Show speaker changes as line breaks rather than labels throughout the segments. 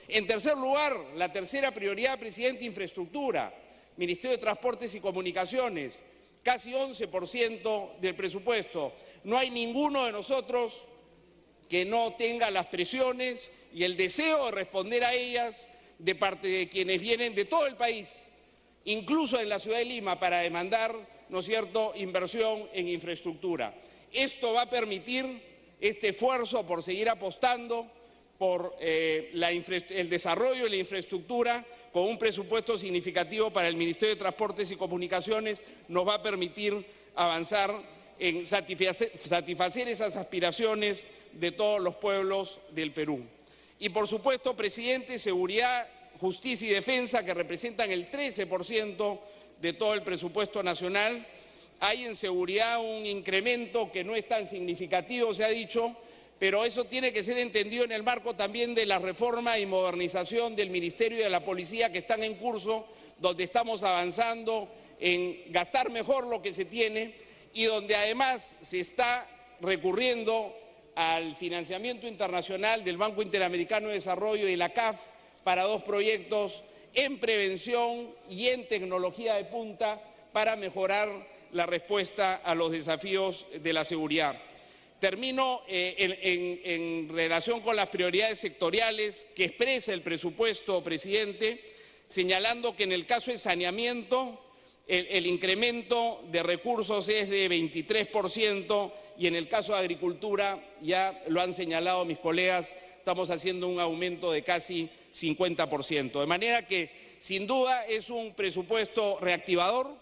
En tercer lugar, la tercera prioridad, presidente, infraestructura, Ministerio de Transportes y Comunicaciones, casi 11% del presupuesto. No hay ninguno de nosotros que no tenga las presiones y el deseo de responder a ellas de parte de quienes vienen de todo el país, incluso en la ciudad de Lima, para demandar, ¿no es cierto?, inversión en infraestructura. Esto va a permitir este esfuerzo por seguir apostando por el desarrollo de la infraestructura con un presupuesto significativo para el Ministerio de Transportes y Comunicaciones, nos va a permitir avanzar en satisfacer esas aspiraciones de todos los pueblos del Perú. Y por supuesto, presidente, seguridad, justicia y defensa, que representan el 13% de todo el presupuesto nacional. Hay en seguridad un incremento que no es tan significativo, se ha dicho, pero eso tiene que ser entendido en el marco también de la reforma y modernización del Ministerio y de la Policía que están en curso, donde estamos avanzando en gastar mejor lo que se tiene y donde además se está recurriendo al financiamiento internacional del Banco Interamericano de Desarrollo y la CAF para 2 proyectos en prevención y en tecnología de punta para mejorar la respuesta a los desafíos de la seguridad. Termino en relación con las prioridades sectoriales que expresa el presupuesto, presidente, señalando que en el caso de saneamiento el incremento de recursos es de 23% y en el caso de agricultura, ya lo han señalado mis colegas, estamos haciendo un aumento de casi 50%. De manera que, sin duda, es un presupuesto reactivador.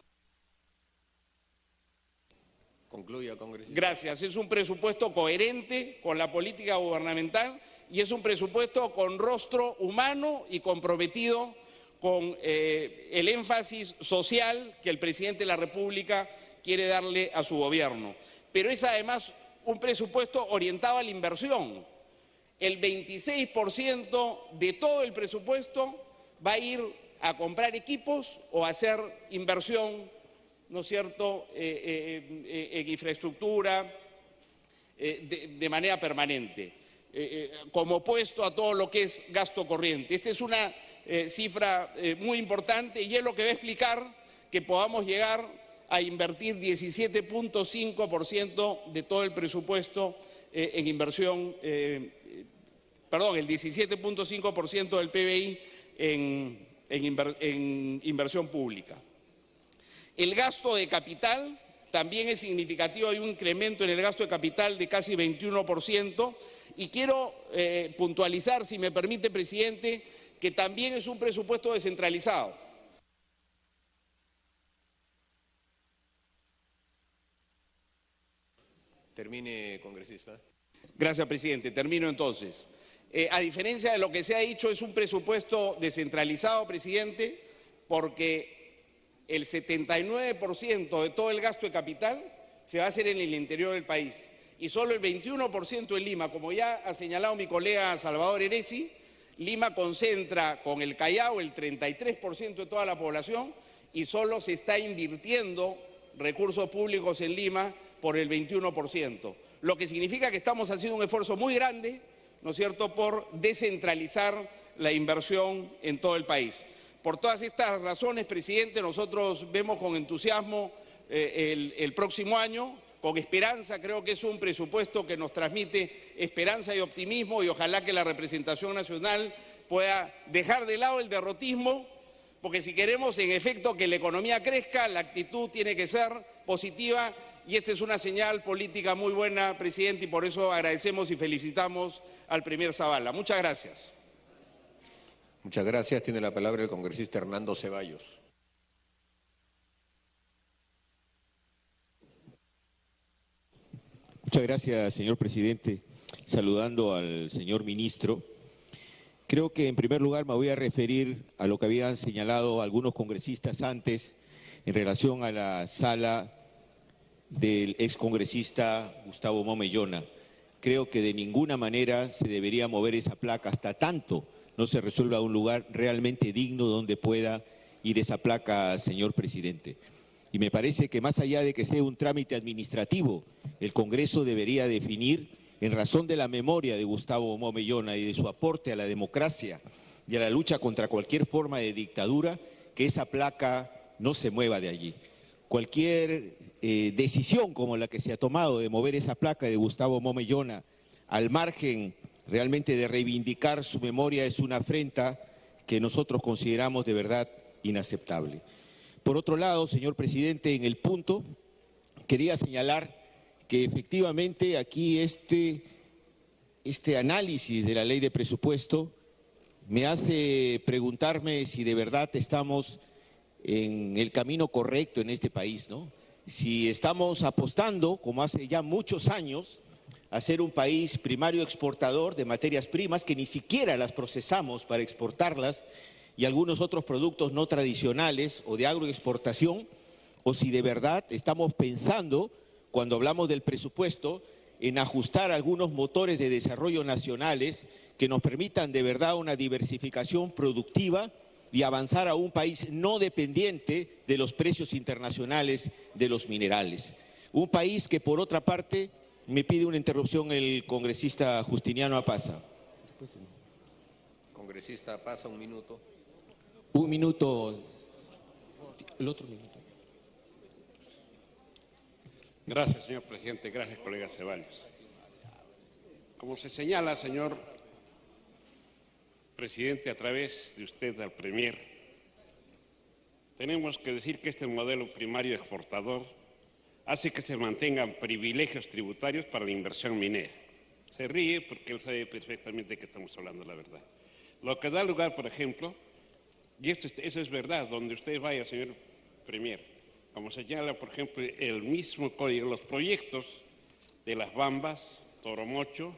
Concluya, congresista.
Gracias. Es un presupuesto coherente con la política gubernamental y es un presupuesto con rostro humano y comprometido con el énfasis social que el presidente de la República quiere darle a su gobierno. Pero es además un presupuesto orientado a la inversión. El 26% de todo el presupuesto va a ir a comprar equipos o a hacer inversión, ¿no es cierto?, en infraestructura de manera permanente, como opuesto a todo lo que es gasto corriente. Esta es una cifra muy importante y es lo que va a explicar que podamos llegar a invertir 17.5% de todo el presupuesto en inversión, el 17.5% del PBI en inversión pública. El gasto de capital también es significativo, hay un incremento en el gasto de capital de casi 21% y quiero puntualizar, si me permite, presidente, que también es un presupuesto descentralizado.
Termine, congresista.
Gracias, presidente. Termino entonces. A diferencia de lo que se ha dicho, es un presupuesto descentralizado, presidente, porque el 79% de todo el gasto de capital se va a hacer en el interior del país y solo el 21% en Lima. Como ya ha señalado mi colega Salvador Heresi, Lima concentra con el Callao el 33% de toda la población y solo se está invirtiendo recursos públicos en Lima por el 21%, lo que significa que estamos haciendo un esfuerzo muy grande, ¿no es cierto?, por descentralizar la inversión en todo el país. Por todas estas razones, presidente, nosotros vemos con entusiasmo el próximo año, con esperanza. Creo que es un presupuesto que nos transmite esperanza y optimismo y ojalá que la representación nacional pueda dejar de lado el derrotismo, porque si queremos en efecto que la economía crezca, la actitud tiene que ser positiva y esta es una señal política muy buena, presidente, y por eso agradecemos y felicitamos al premier Zavala. Muchas gracias.
Muchas gracias. Tiene la palabra el congresista Hernando Ceballos.
Muchas gracias, señor presidente. Saludando al señor ministro, creo que en primer lugar me voy a referir a lo que habían señalado algunos congresistas antes en relación a la sala del excongresista Gustavo Momellona. Creo que de ninguna manera se debería mover esa placa hasta tanto no se resuelva un lugar realmente digno donde pueda ir esa placa, señor presidente. Y me parece que más allá de que sea un trámite administrativo, el Congreso debería definir, en razón de la memoria de Gustavo Momellona y de su aporte a la democracia y a la lucha contra cualquier forma de dictadura, que esa placa no se mueva de allí. Cualquier decisión como la que se ha tomado de mover esa placa de Gustavo Momellona al margen realmente de reivindicar su memoria es una afrenta que nosotros consideramos de verdad inaceptable. Por otro lado, señor presidente, en el punto quería señalar que efectivamente aquí este análisis de la ley de presupuesto me hace preguntarme si de verdad estamos en el camino correcto en este país, ¿no? Si estamos apostando, como hace ya muchos años, a ser un país primario exportador de materias primas que ni siquiera las procesamos para exportarlas y algunos otros productos no tradicionales o de agroexportación, o si de verdad estamos pensando, cuando hablamos del presupuesto, en ajustar algunos motores de desarrollo nacionales que nos permitan de verdad una diversificación productiva y avanzar a un país no dependiente de los precios internacionales de los minerales. Un país que, por otra parte, me pide una interrupción el congresista Justiniano Apaza.
Congresista Apaza, un minuto.
Un minuto. El otro minuto.
Gracias, señor presidente. Gracias, colega Ceballos. Como se señala, señor presidente, a través de usted al Premier, tenemos que decir que este modelo primario exportador hace que se mantengan privilegios tributarios para la inversión minera. Se ríe porque él sabe perfectamente que estamos hablando la verdad. Lo que da lugar, por ejemplo, y eso es verdad, donde usted vaya, señor Premier, como señala, por ejemplo, el mismo código, los proyectos de Las Bambas, Toromocho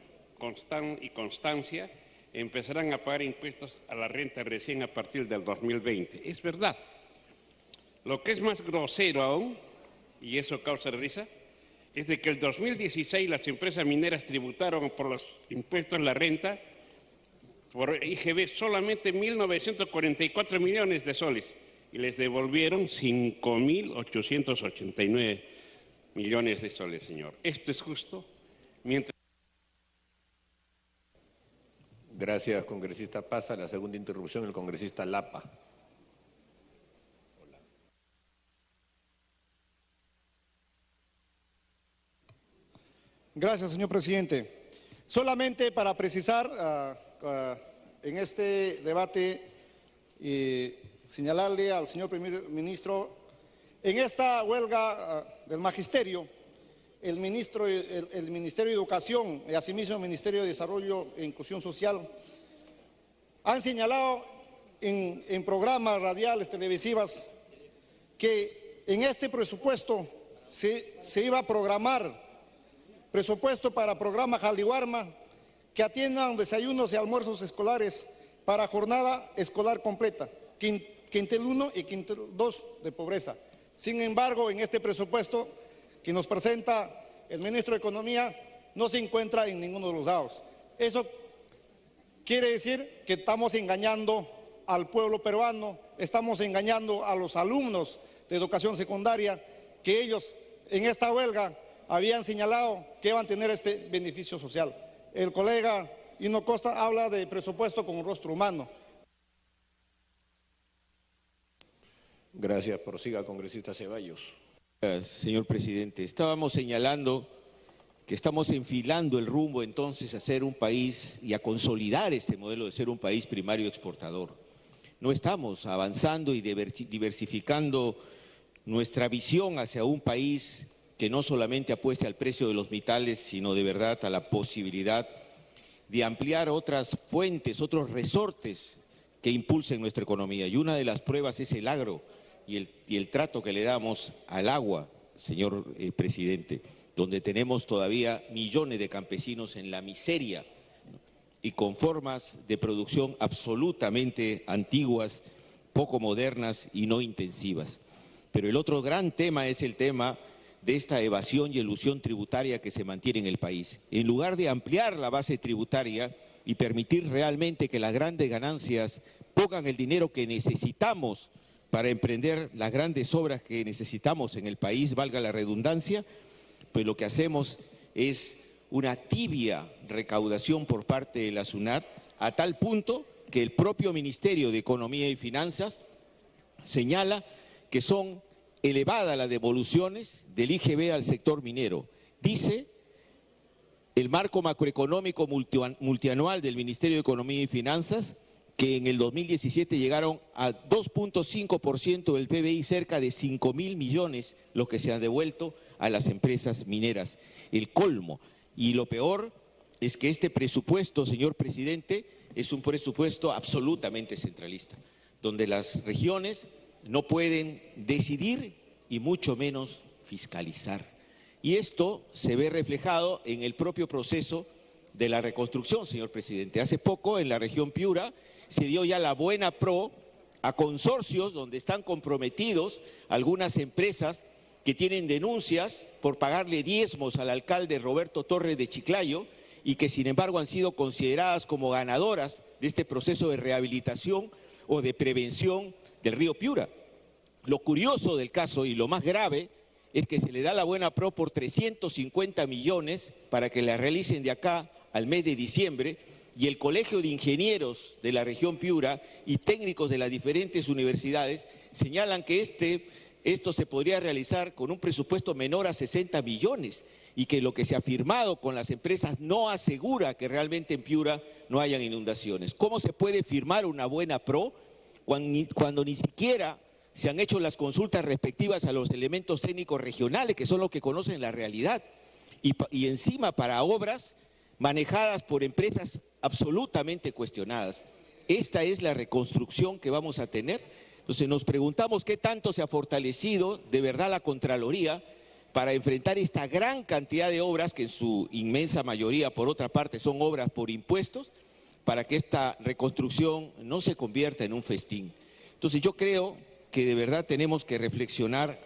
y Constancia empezarán a pagar impuestos a la renta recién a partir del 2020. Es verdad. Lo que es más grosero aún, y eso causa risa, es de que el 2016 las empresas mineras tributaron por los impuestos a la renta por IGB solamente 1.944 millones de soles y les devolvieron 5.889 millones de soles, señor. ¿Esto es justo?
Gracias, congresista Pasa. La segunda interrupción, el congresista Lapa.
Gracias, señor presidente. Solamente para precisar en este debate y señalarle al señor primer ministro, en esta huelga del magisterio, el Ministerio de Educación y asimismo el Ministerio de Desarrollo e Inclusión Social han señalado en programas radiales, televisivas, que en este presupuesto se iba a programar presupuesto para programa Jaliwarma que atiendan desayunos y almuerzos escolares para jornada escolar completa, quintil 1 y quintil 2 de pobreza. Sin embargo, en este presupuesto que nos presenta el ministro de Economía no se encuentra en ninguno de los lados. Eso quiere decir que estamos engañando al pueblo peruano, estamos engañando a los alumnos de educación secundaria, que ellos en esta huelga habían señalado que iban a tener este beneficio social. El colega Hino Costa habla de presupuesto con un rostro humano.
Gracias. Prosiga, congresista Ceballos.
Señor presidente, estábamos señalando que estamos enfilando el rumbo entonces a ser un país y a consolidar este modelo de ser un país primario exportador. No estamos avanzando y diversificando nuestra visión hacia un país que no solamente apueste al precio de los metales, sino de verdad a la posibilidad de ampliar otras fuentes, otros resortes que impulsen nuestra economía. Y una de las pruebas es el agro y el trato que le damos al agua, señor presidente, donde tenemos todavía millones de campesinos en la miseria y con formas de producción absolutamente antiguas, poco modernas y no intensivas. Pero el otro gran tema es el tema de esta evasión y elusión tributaria que se mantiene en el país. En lugar de ampliar la base tributaria y permitir realmente que las grandes ganancias pongan el dinero que necesitamos para emprender las grandes obras que necesitamos en el país, valga la redundancia, pues lo que hacemos es una tibia recaudación por parte de la SUNAT, a tal punto que el propio Ministerio de Economía y Finanzas señala que son elevadas las devoluciones del IGB al sector minero. Dice el marco macroeconómico multianual del Ministerio de Economía y Finanzas que en el 2017 llegaron a 2.5% del PBI, cerca de 5.000 millones lo que se ha devuelto a las empresas mineras. El colmo. Y lo peor es que este presupuesto, señor presidente, es un presupuesto absolutamente centralista, donde las regiones no pueden decidir y mucho menos fiscalizar. Y esto se ve reflejado en el propio proceso de la reconstrucción, señor presidente. Hace poco en la región Piura se dio ya la buena pro a consorcios donde están comprometidos algunas empresas que tienen denuncias por pagarle diezmos al alcalde Roberto Torres de Chiclayo y que sin embargo han sido consideradas como ganadoras de este proceso de rehabilitación o de prevención del río Piura. Lo curioso del caso y lo más grave es que se le da la buena pro por 350 millones para que la realicen de acá al mes de diciembre, y el Colegio de Ingenieros de la región Piura y técnicos de las diferentes universidades señalan que esto se podría realizar con un presupuesto menor a 60 millones y que lo que se ha firmado con las empresas no asegura que realmente en Piura no hayan inundaciones. ¿Cómo se puede firmar una buena pro cuando ni siquiera se han hecho las consultas respectivas a los elementos técnicos regionales, que son los que conocen la realidad, y encima para obras manejadas por empresas absolutamente cuestionadas? Esta es la reconstrucción que vamos a tener. Entonces nos preguntamos qué tanto se ha fortalecido de verdad la Contraloría para enfrentar esta gran cantidad de obras, que en su inmensa mayoría, por otra parte, son obras por impuestos, para que esta reconstrucción no se convierta en un festín. Entonces yo creo que de verdad tenemos que reflexionar.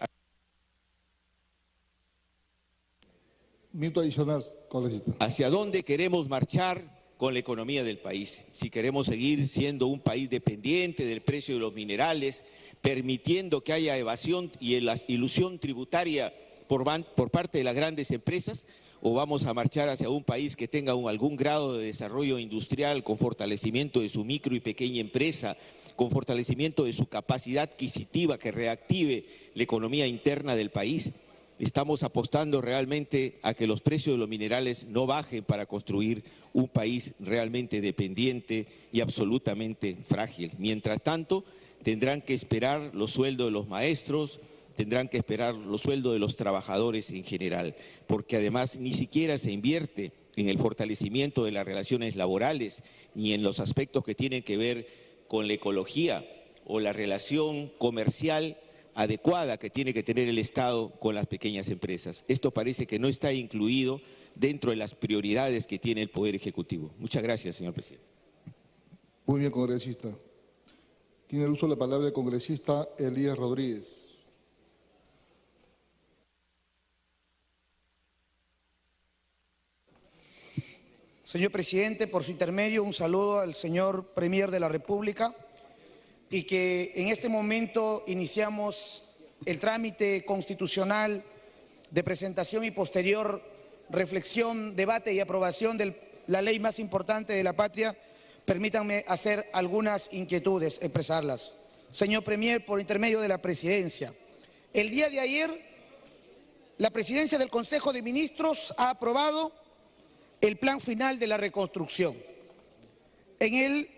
Minuto adicional, congresista.
¿Hacia dónde queremos marchar con la economía del país? Si queremos seguir siendo un país dependiente del precio de los minerales, permitiendo que haya evasión y la ilusión tributaria por parte de las grandes empresas, o vamos a marchar hacia un país que tenga algún grado de desarrollo industrial con fortalecimiento de su micro y pequeña empresa, con fortalecimiento de su capacidad adquisitiva que reactive la economía interna del país. Estamos apostando realmente a que los precios de los minerales no bajen para construir un país realmente dependiente y absolutamente frágil. Mientras tanto, tendrán que esperar los sueldos de los maestros, tendrán que esperar los sueldos de los trabajadores en general, porque además ni siquiera se invierte en el fortalecimiento de las relaciones laborales ni en los aspectos que tienen que ver con la ecología o la relación comercial adecuada que tiene que tener el Estado con las pequeñas empresas. Esto parece que no está incluido dentro de las prioridades que tiene el Poder Ejecutivo. Muchas gracias, señor presidente.
Muy bien, congresista. Tiene el uso de la palabra el congresista Elías Rodríguez.
Señor presidente, por su intermedio, un saludo al señor Premier de la República, y que en este momento iniciamos el trámite constitucional de presentación y posterior reflexión, debate y aprobación de la ley más importante de la patria. Permítanme hacer algunas inquietudes, expresarlas. Señor Premier, por intermedio de la presidencia, el día de ayer la presidencia del Consejo de Ministros ha aprobado el plan final de la reconstrucción. En él,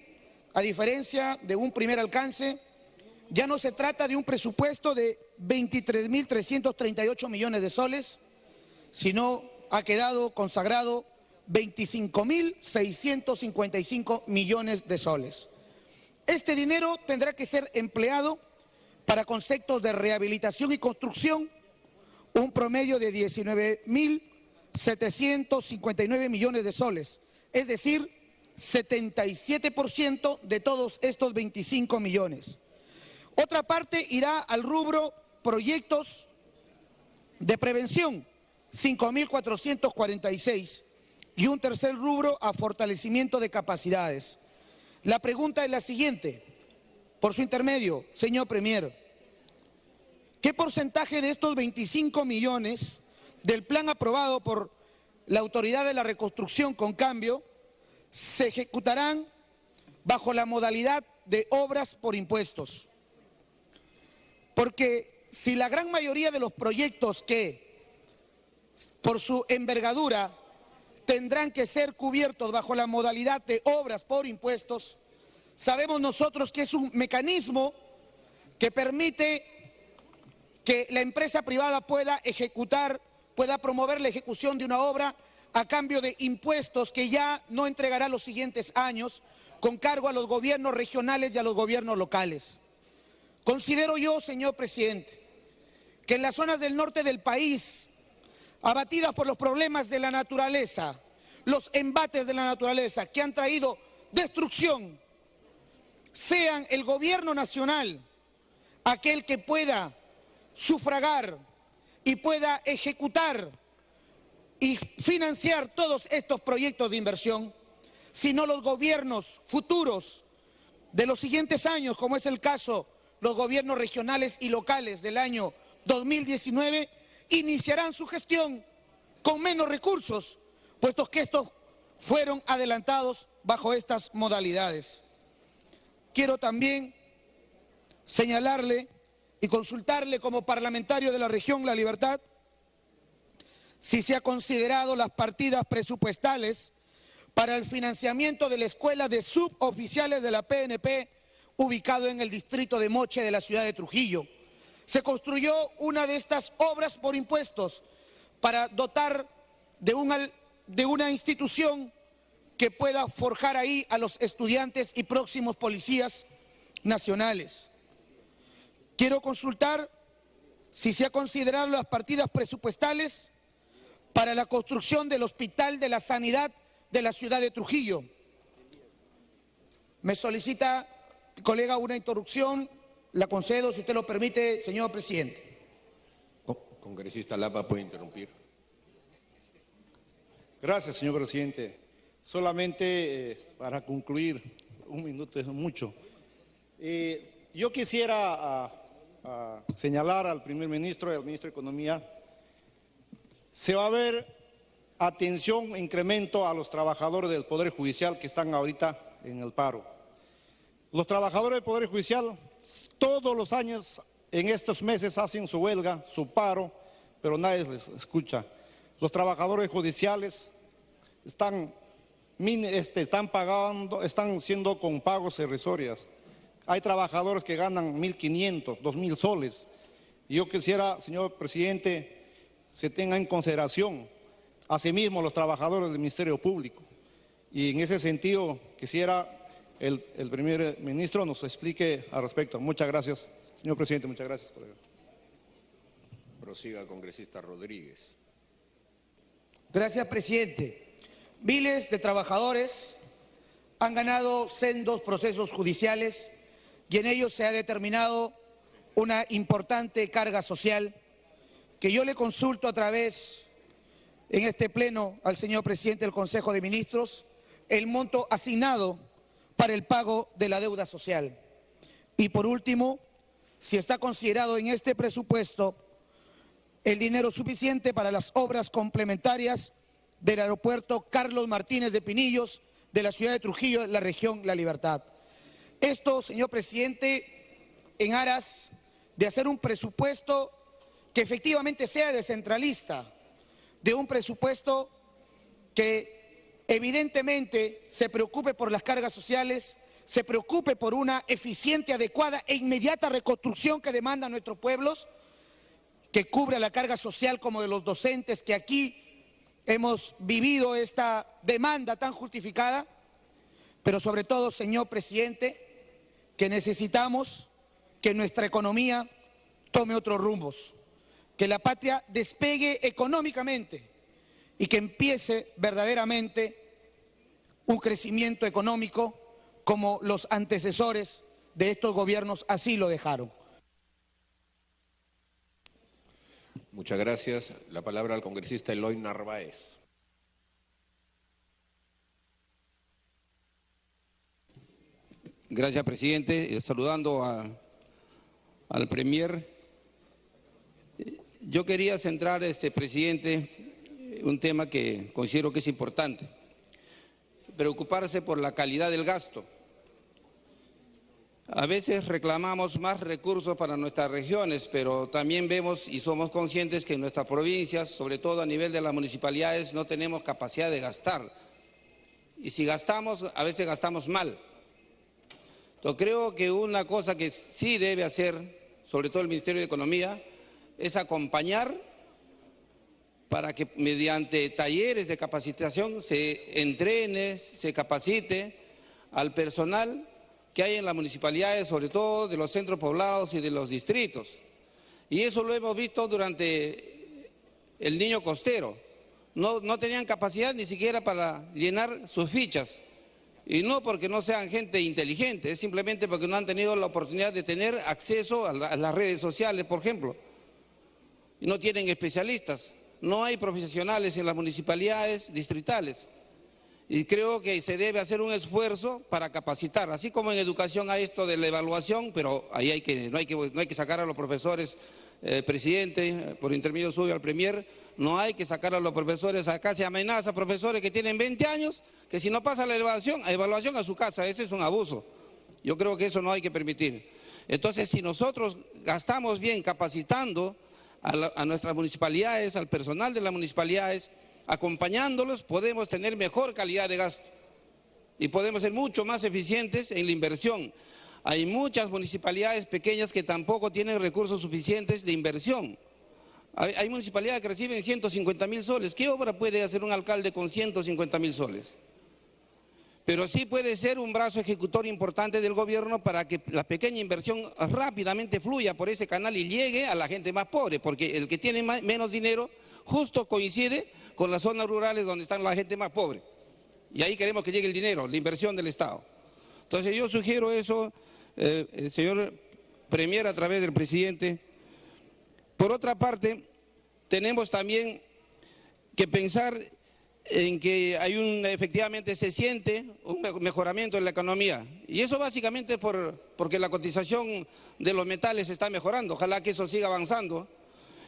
a diferencia de un primer alcance, ya no se trata de un presupuesto de 23.338 millones de soles, sino ha quedado consagrado 25.655 millones de soles. Este dinero tendrá que ser empleado para conceptos de rehabilitación y construcción, un promedio de 19.759 millones de soles, es decir, 77% de todos estos 25 millones. Otra parte irá al rubro proyectos de prevención, 5.446, y un tercer rubro a fortalecimiento de capacidades. La pregunta es la siguiente, por su intermedio, señor Premier, ¿qué porcentaje de estos 25 millones del plan aprobado por la Autoridad de la Reconstrucción con Cambio se ejecutarán bajo la modalidad de obras por impuestos. Porque si la gran mayoría de los proyectos que, por su envergadura, tendrán que ser cubiertos bajo la modalidad de obras por impuestos, sabemos nosotros que es un mecanismo que permite que la empresa privada pueda promover la ejecución de una obra a cambio de impuestos que ya no entregará los siguientes años con cargo a los gobiernos regionales y a los gobiernos locales. Considero yo, señor presidente, que en las zonas del norte del país, abatidas por los problemas de la naturaleza, los embates de la naturaleza que han traído destrucción, sean el gobierno nacional aquel que pueda sufragar y pueda ejecutar y financiar todos estos proyectos de inversión, sino los gobiernos futuros de los siguientes años, como es el caso los gobiernos regionales y locales del año 2019, iniciarán su gestión con menos recursos, puesto que estos fueron adelantados bajo estas modalidades. Quiero también señalarle y consultarle como parlamentario de la región La Libertad si se ha considerado las partidas presupuestales para el financiamiento de la escuela de suboficiales de la PNP ubicado en el distrito de Moche de la ciudad de Trujillo. Se construyó una de estas obras por impuestos para dotar de una institución que pueda forjar ahí a los estudiantes y próximos policías nacionales. Quiero consultar si se ha considerado las partidas presupuestales para la construcción del Hospital de la Sanidad de la ciudad de Trujillo. Me solicita, colega, una interrupción. La concedo, si usted lo permite, señor presidente.
Congresista Lapa, puede interrumpir.
Gracias, señor presidente. Solamente para concluir, un minuto es mucho. Yo quisiera señalar al primer ministro y al ministro de Economía, se va a ver atención, incremento a los trabajadores del Poder Judicial que están ahorita en el paro. Los trabajadores del Poder Judicial todos los años en estos meses hacen su huelga, su paro, pero nadie les escucha. Los trabajadores judiciales están siendo con pagos irrisorios. Hay trabajadores que ganan 1.500, 2.000 soles. Y yo quisiera, señor presidente, se tenga en consideración asimismo los trabajadores del Ministerio Público. Y en ese sentido quisiera el primer ministro nos explique al respecto. Muchas gracias, señor presidente. Muchas gracias, colega.
Prosiga, congresista Rodríguez.
Gracias, presidente. Miles de trabajadores han ganado sendos procesos judiciales y en ellos se ha determinado una importante carga social que yo le consulto a través en este pleno al señor presidente del Consejo de Ministros el monto asignado para el pago de la deuda social. Y por último, si está considerado en este presupuesto el dinero suficiente para las obras complementarias del aeropuerto Carlos Martínez de Pinillos de la ciudad de Trujillo, en la región La Libertad. Esto, señor presidente, en aras de hacer un presupuesto que efectivamente sea descentralista, de un presupuesto que evidentemente se preocupe por las cargas sociales, se preocupe por una eficiente, adecuada e inmediata reconstrucción que demandan nuestros pueblos, que cubra la carga social como de los docentes que aquí hemos vivido esta demanda tan justificada, pero sobre todo, señor presidente, que necesitamos que nuestra economía tome otros rumbos, que la patria despegue económicamente y que empiece verdaderamente un crecimiento económico como los antecesores de estos gobiernos así lo dejaron.
Muchas gracias. La palabra al congresista Eloy Narváez.
Gracias, presidente. Saludando al premier. Yo quería centrar, presidente, un tema que considero que es importante. Preocuparse por la calidad del gasto. A veces reclamamos más recursos para nuestras regiones, pero también vemos y somos conscientes que en nuestras provincias, sobre todo a nivel de las municipalidades, no tenemos capacidad de gastar. Y si gastamos, a veces gastamos mal. Entonces creo que una cosa que sí debe hacer, sobre todo el Ministerio de Economía, es acompañar para que mediante talleres de capacitación se entrene, se capacite al personal que hay en las municipalidades, sobre todo de los centros poblados y de los distritos. Y eso lo hemos visto durante el Niño Costero. No tenían capacidad ni siquiera para llenar sus fichas. Y no porque no sean gente inteligente, es simplemente porque no han tenido la oportunidad de tener acceso a las redes sociales, por ejemplo. Y no tienen especialistas. No hay profesionales en las municipalidades distritales. Y creo que se debe hacer un esfuerzo para capacitar, así como en educación hay esto de la evaluación, pero ahí no hay que sacar a los profesores, presidente, por intermedio suyo al premier, no hay que sacar a los profesores, acá se amenaza a profesores que tienen 20 años, que si no pasa la evaluación a su casa, ese es un abuso. Yo creo que eso no hay que permitir. Entonces, si nosotros gastamos bien capacitando a nuestras municipalidades, al personal de las municipalidades, acompañándolos, podemos tener mejor calidad de gasto y podemos ser mucho más eficientes en la inversión. Hay muchas municipalidades pequeñas que tampoco tienen recursos suficientes de inversión. Hay municipalidades que reciben 150.000 soles. ¿Qué obra puede hacer un alcalde con 150.000 soles? Pero sí puede ser un brazo ejecutor importante del gobierno para que la pequeña inversión rápidamente fluya por ese canal y llegue a la gente más pobre, porque el que tiene menos dinero justo coincide con las zonas rurales donde está la gente más pobre. Y ahí queremos que llegue el dinero, la inversión del Estado. Entonces yo sugiero eso, señor Premier, a través del presidente. Por otra parte, tenemos también que pensar en que efectivamente se siente un mejoramiento en la economía. Y eso básicamente porque la cotización de los metales está mejorando. Ojalá que eso siga avanzando.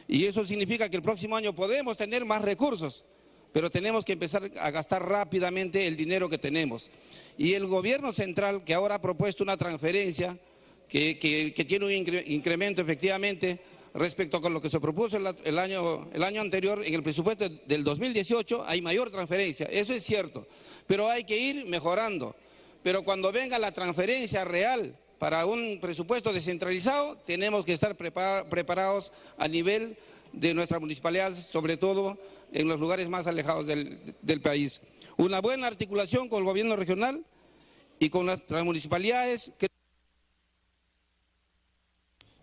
Y eso significa que el próximo año podemos tener más recursos, pero tenemos que empezar a gastar rápidamente el dinero que tenemos. Y el gobierno central, que ahora ha propuesto una transferencia que tiene un incremento efectivamente respecto con lo que se propuso el año anterior, en el presupuesto del 2018 hay mayor transferencia, eso es cierto, pero hay que ir mejorando. Pero cuando venga la transferencia real para un presupuesto descentralizado, tenemos que estar preparados a nivel de nuestras municipalidades, sobre todo en los lugares más alejados del país. Una buena articulación con el gobierno regional y con las municipalidades.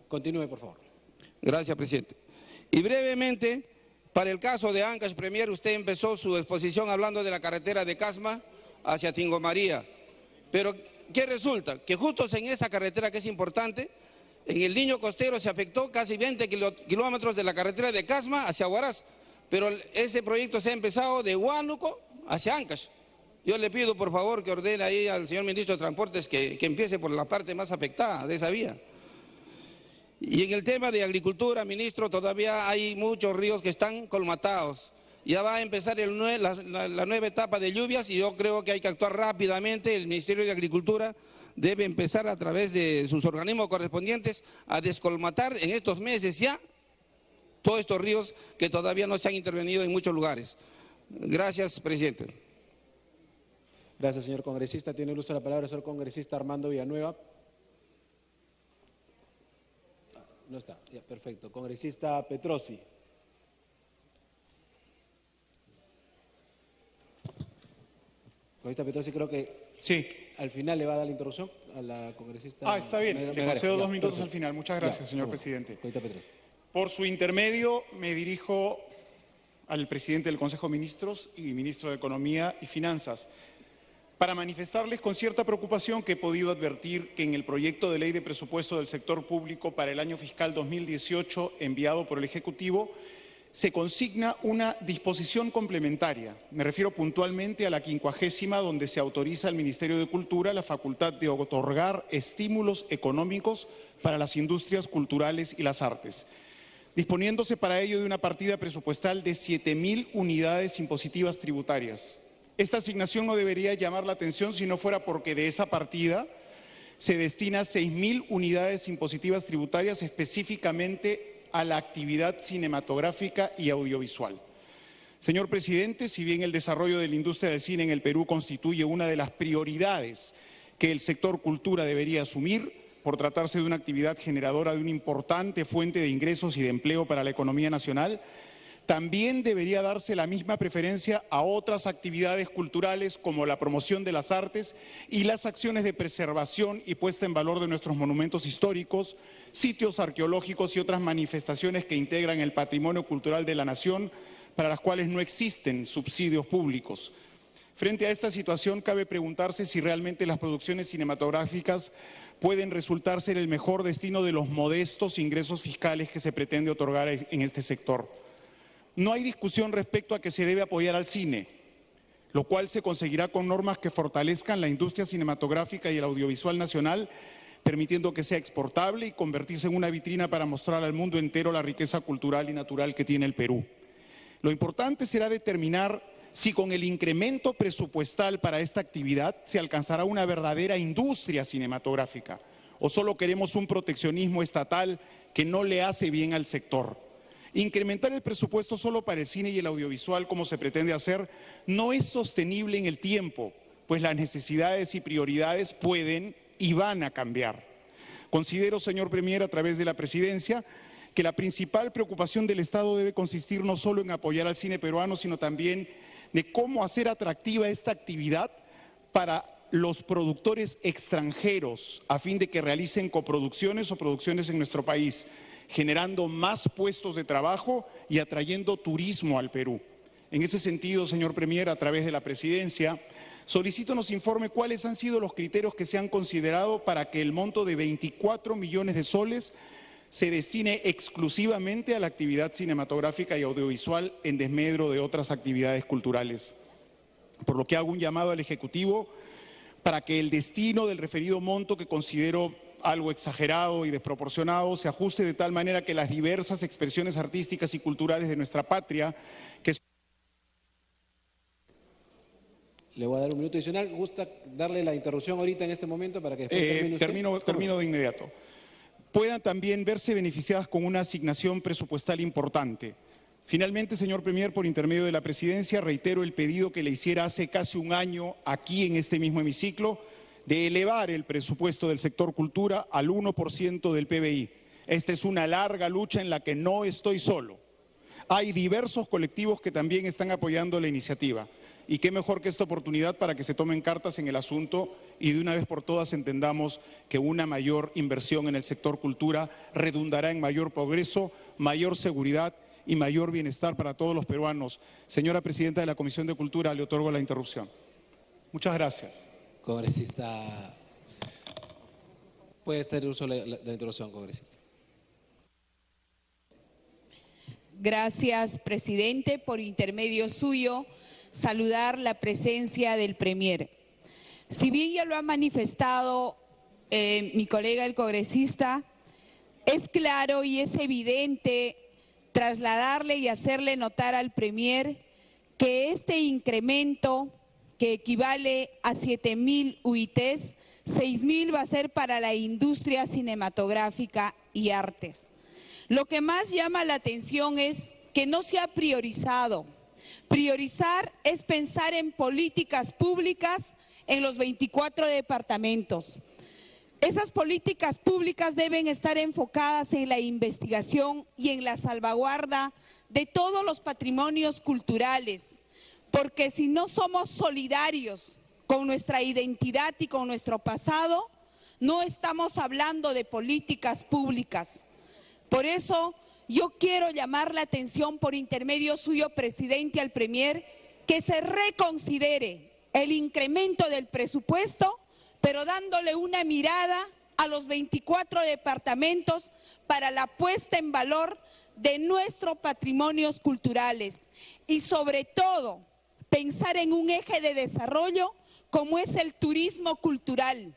Continúe, por favor.
Gracias, presidente. Y brevemente, para el caso de Ancash, Premier, usted empezó su exposición hablando de la carretera de Casma hacia Tingo María. Pero, ¿qué resulta? Que justo en esa carretera que es importante, en el Niño Costero se afectó casi 20 kilómetros de la carretera de Casma hacia Huaraz. Pero ese proyecto se ha empezado de Huánuco hacia Ancash. Yo le pido, por favor, que ordene ahí al señor ministro de Transportes que empiece por la parte más afectada de esa vía. Y en el tema de agricultura, ministro, todavía hay muchos ríos que están colmatados. Ya va a empezar la nueva etapa de lluvias y yo creo que hay que actuar rápidamente. El Ministerio de Agricultura debe empezar a través de sus organismos correspondientes a descolmatar en estos meses ya todos estos ríos que todavía no se han intervenido en muchos lugares. Gracias, presidente.
Gracias, señor congresista. Tiene el uso de la palabra el señor congresista Armando Villanueva. No está, ya, perfecto. Congresista Petrosi. Congresista Petrosi, creo que
sí.
Al final le va a dar la interrupción a la congresista.
Está bien, le concedo 2 minutos al final. Muchas gracias, señor presidente. Por su intermedio me dirijo al presidente del Consejo de Ministros y ministro de Economía y Finanzas para manifestarles con cierta preocupación que he podido advertir que en el proyecto de ley de presupuesto del sector público para el año fiscal 2018 enviado por el Ejecutivo se consigna una disposición complementaria. Me refiero puntualmente a la 50ª, donde se autoriza al Ministerio de Cultura la facultad de otorgar estímulos económicos para las industrias culturales y las artes, disponiéndose para ello de una partida presupuestal de 7.000 unidades impositivas tributarias. Esta asignación no debería llamar la atención si no fuera porque de esa partida se destina 6.000 unidades impositivas tributarias específicamente a la actividad cinematográfica y audiovisual. Señor presidente, si bien el desarrollo de la industria del cine en el Perú constituye una de las prioridades que el sector cultura debería asumir, por tratarse de una actividad generadora de una importante fuente de ingresos y de empleo para la economía nacional, también debería darse la misma preferencia a otras actividades culturales como la promoción de las artes y las acciones de preservación y puesta en valor de nuestros monumentos históricos, sitios arqueológicos y otras manifestaciones que integran el patrimonio cultural de la nación, para las cuales no existen subsidios públicos. Frente a esta situación, cabe preguntarse si realmente las producciones cinematográficas pueden resultar ser el mejor destino de los modestos ingresos fiscales que se pretende otorgar en este sector. No hay discusión respecto a que se debe apoyar al cine, lo cual se conseguirá con normas que fortalezcan la industria cinematográfica y el audiovisual nacional, permitiendo que sea exportable y convertirse en una vitrina para mostrar al mundo entero la riqueza cultural y natural que tiene el Perú. Lo importante será determinar si con el incremento presupuestal para esta actividad se alcanzará una verdadera industria cinematográfica o solo queremos un proteccionismo estatal que no le hace bien al sector. Incrementar el presupuesto solo para el cine y el audiovisual, como se pretende hacer, no es sostenible en el tiempo, pues las necesidades y prioridades pueden y van a cambiar. Considero, señor Premier, a través de la Presidencia, que la principal preocupación del Estado debe consistir no solo en apoyar al cine peruano, sino también de cómo hacer atractiva esta actividad para los productores extranjeros, a fin de que realicen coproducciones o producciones en nuestro país, generando más puestos de trabajo y atrayendo turismo al Perú. En ese sentido, señor Premier, a través de la Presidencia, solicito nos informe cuáles han sido los criterios que se han considerado para que el monto de 24 millones de soles se destine exclusivamente a la actividad cinematográfica y audiovisual en desmedro de otras actividades culturales. Por lo que hago un llamado al Ejecutivo para que el destino del referido monto, que considero algo exagerado y desproporcionado, se ajuste de tal manera que las diversas expresiones artísticas y culturales de nuestra patria, que...
Le voy a dar un minuto adicional. ¿Gusta darle la interrupción ahorita en este momento para que después termine usted?
Termino de inmediato. Puedan también verse beneficiadas con una asignación presupuestal importante. Finalmente, señor Premier, por intermedio de la Presidencia, reitero el pedido que le hiciera hace casi un año aquí en este mismo hemiciclo de elevar el presupuesto del sector cultura al 1% del PBI. Esta es una larga lucha en la que no estoy solo. Hay diversos colectivos que también están apoyando la iniciativa. Y qué mejor que esta oportunidad para que se tomen cartas en el asunto y de una vez por todas entendamos que una mayor inversión en el sector cultura redundará en mayor progreso, mayor seguridad y mayor bienestar para todos los peruanos. Señora Presidenta de la Comisión de Cultura, le otorgo la interrupción. Muchas gracias.
Congresista, puede tener uso de la interrupción, congresista.
Gracias, presidente. Por intermedio suyo, saludar la presencia del Premier. Si bien ya lo ha manifestado mi colega el congresista, es claro y es evidente trasladarle y hacerle notar al Premier que este incremento, que equivale a 7.000 UITs, 6.000 va a ser para la industria cinematográfica y artes. Lo que más llama la atención es que no se ha priorizado. Priorizar es pensar en políticas públicas en los 24 departamentos. Esas políticas públicas deben estar enfocadas en la investigación y en la salvaguarda de todos los patrimonios culturales, porque si no somos solidarios con nuestra identidad y con nuestro pasado, no estamos hablando de políticas públicas. Por eso yo quiero llamar la atención por intermedio suyo, presidente, al Premier, que se reconsidere el incremento del presupuesto, pero dándole una mirada a los 24 departamentos para la puesta en valor de nuestros patrimonios culturales y sobre todo pensar en un eje de desarrollo como es el turismo cultural.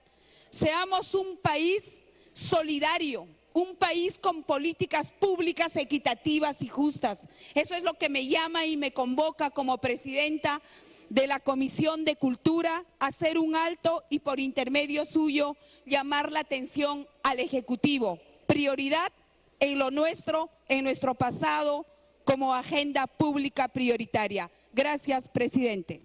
Seamos un país solidario, un país con políticas públicas equitativas y justas. Eso es lo que me llama y me convoca como presidenta de la Comisión de Cultura hacer un alto y por intermedio suyo llamar la atención al Ejecutivo. Prioridad en lo nuestro, en nuestro pasado, como agenda pública prioritaria. Gracias, presidente.